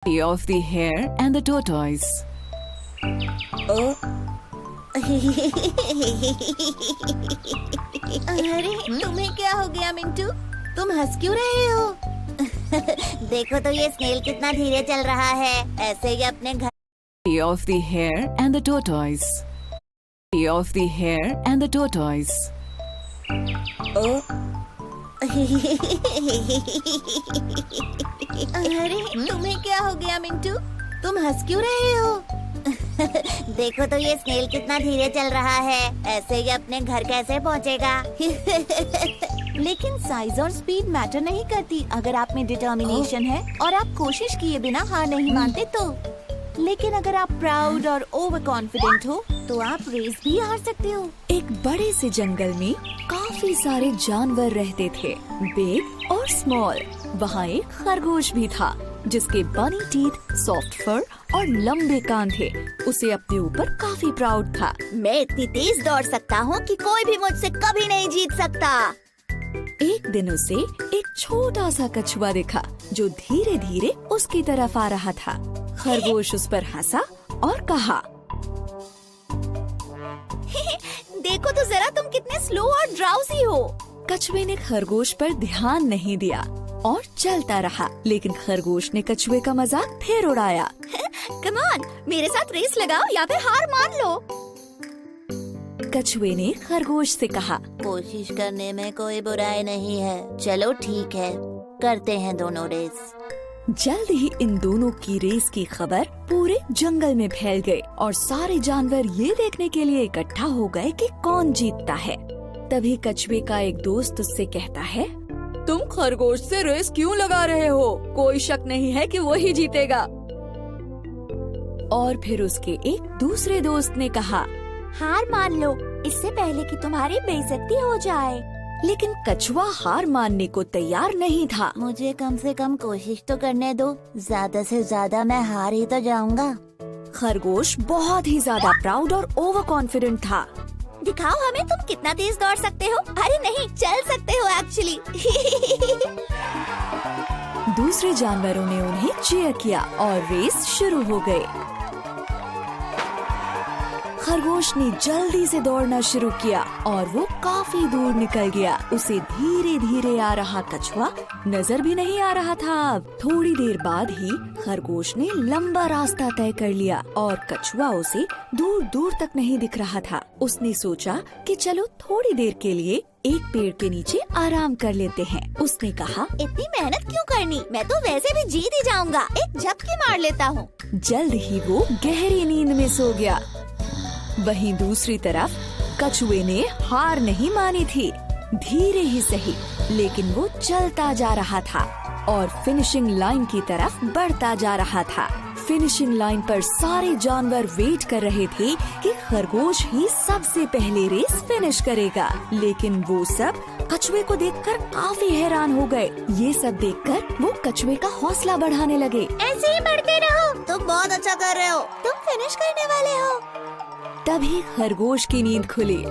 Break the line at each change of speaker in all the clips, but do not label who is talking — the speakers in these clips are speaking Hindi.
Of the hare and the tortoise.
अरे तुम्हें क्या हो गया मिंटू? तुम हंस क्यों रहे हो?
देखो तो ये स्नेल कितना धीरे चल रहा है, ऐसे ही अपने घर।
Of the hare and the tortoise. Of the hare and the tortoise.
अरे तुम्हें क्या हो गया मिंटू? तुम हंस क्यों रहे हो?
देखो तो ये स्नेल कितना धीरे चल रहा है, ऐसे ही अपने घर कैसे पहुंचेगा?
लेकिन साइज और स्पीड मैटर नहीं करती अगर आप में डिटर्मिनेशन है और आप कोशिश किए बिना हार नहीं मानते तो। लेकिन अगर आप प्राउड और ओवर कॉन्फिडेंट हो तो आप रेस भी हार सकते हो।
एक बड़े से जंगल में काफी सारे जानवर रहते थे, बिग और स्मॉल। वहाँ एक खरगोश भी था जिसके बनी टीथ, सॉफ्ट फर और लंबे कान थे। उसे अपने ऊपर काफी प्राउड था।
मैं इतनी तेज दौड़ सकता हूँ कि कोई भी मुझसे कभी नहीं जीत सकता।
एक दिन उसे एक छोटा सा कछुआ दिखा जो धीरे धीरे उसकी तरफ आ रहा था। खरगोश उस पर हंसा और कहा,
देखो तो जरा तुम कितने स्लो और ड्राउजी हो।
कछुए ने खरगोश पर ध्यान नहीं दिया और चलता रहा, लेकिन खरगोश ने कछुए का मजाक फिर उड़ाया।
कम ऑन, मेरे साथ रेस लगाओ या फिर हार मान लो।
कछुए ने खरगोश से कहा,
कोशिश करने में कोई बुराई नहीं है, चलो ठीक है, करते हैं दोनों रेस।
जल्द ही इन दोनों की रेस की खबर पूरे जंगल में फैल गई और सारे जानवर ये देखने के लिए इकट्ठा हो गए कि कौन जीतता है। तभी कछुए का एक दोस्त उससे कहता है, तुम खरगोश से रेस क्यों लगा रहे हो? कोई शक नहीं है कि वही जीतेगा। और फिर उसके एक दूसरे दोस्त ने कहा,
हार मान लो इससे पहले कि तुम्हारी बेइज्जती हो जाए।
लेकिन कछुआ हार मानने को तैयार नहीं था।
मुझे कम से कम कोशिश तो करने दो, ज्यादा से ज्यादा मैं हार ही तो जाऊंगा।
खरगोश बहुत ही ज्यादा प्राउड और ओवर कॉन्फिडेंट था।
दिखाओ हमें तुम कितना तेज दौड़ सकते हो। अरे नहीं, चल सकते हो एक्चुअली।
दूसरे जानवरों ने उन्हें चीयर किया और रेस शुरू हो गई। खरगोश ने जल्दी से दौड़ना शुरू किया और वो काफी दूर निकल गया। उसे धीरे धीरे आ रहा कछुआ नजर भी नहीं आ रहा था। अब थोड़ी देर बाद ही खरगोश ने लंबा रास्ता तय कर लिया और कछुआ उसे दूर दूर तक नहीं दिख रहा था। उसने सोचा कि चलो थोड़ी देर के लिए एक पेड़ के नीचे आराम कर लेते हैं। उसने कहा,
इतनी मेहनत क्यों करनी, मैं तो वैसे भी जीत ही जाऊंगा, एक झपकी मार लेता हूँ।
जल्द ही वो गहरी नींद में सो गया। वहीं दूसरी तरफ कछुए ने हार नहीं मानी थी। धीरे ही सही, लेकिन वो चलता जा रहा था और फिनिशिंग लाइन की तरफ बढ़ता जा रहा था। फिनिशिंग लाइन पर सारे जानवर वेट कर रहे थे कि खरगोश ही सबसे पहले रेस फिनिश करेगा। लेकिन वो सब कछुए को देखकर काफी हैरान हो गए। ये सब देखकर वो कछुए का हौसला बढ़ाने लगे।
ऐसे ही बढ़ते रहो, तुम बहुत अच्छा कर रहे हो,
तुम फिनिश करने वाले हो।
तभी खरगोश की नींद खुली।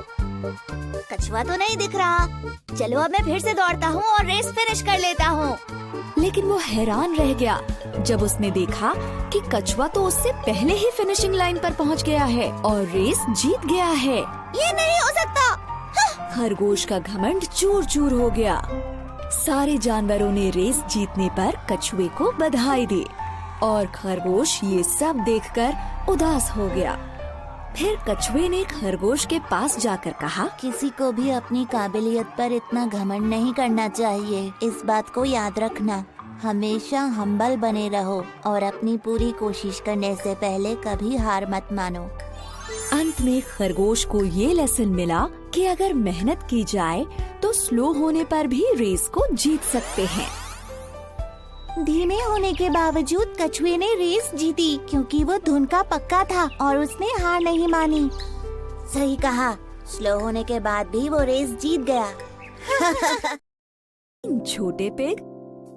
कछुआ तो नहीं दिख रहा, चलो अब मैं फिर से दौड़ता हूँ और रेस फिनिश कर लेता हूँ।
लेकिन वो हैरान रह गया जब उसने देखा कि कछुआ तो उससे पहले ही फिनिशिंग लाइन पर पहुँच गया है और रेस जीत गया है।
ये नहीं हो सकता।
खरगोश का घमंड चूर चूर हो गया। सारे जानवरों ने रेस जीतने पर कछुए को बधाई दी और खरगोश ये सब देखकर उदास हो गया। फिर कछुए ने खरगोश के पास जाकर कहा,
किसी को भी अपनी काबिलियत पर इतना घमंड नहीं करना चाहिए। इस बात को याद रखना, हमेशा हम्बल बने रहो और अपनी पूरी कोशिश करने से पहले कभी हार मत मानो।
अंत में खरगोश को ये लेसन मिला कि अगर मेहनत की जाए तो स्लो होने पर भी रेस को जीत सकते हैं।
धीमे होने के बावजूद कछुए ने रेस जीती क्योंकि वो धुन का पक्का था और उसने हार नहीं मानी।
सही कहा, स्लो होने के बाद भी वो रेस जीत गया।
छोटे पिग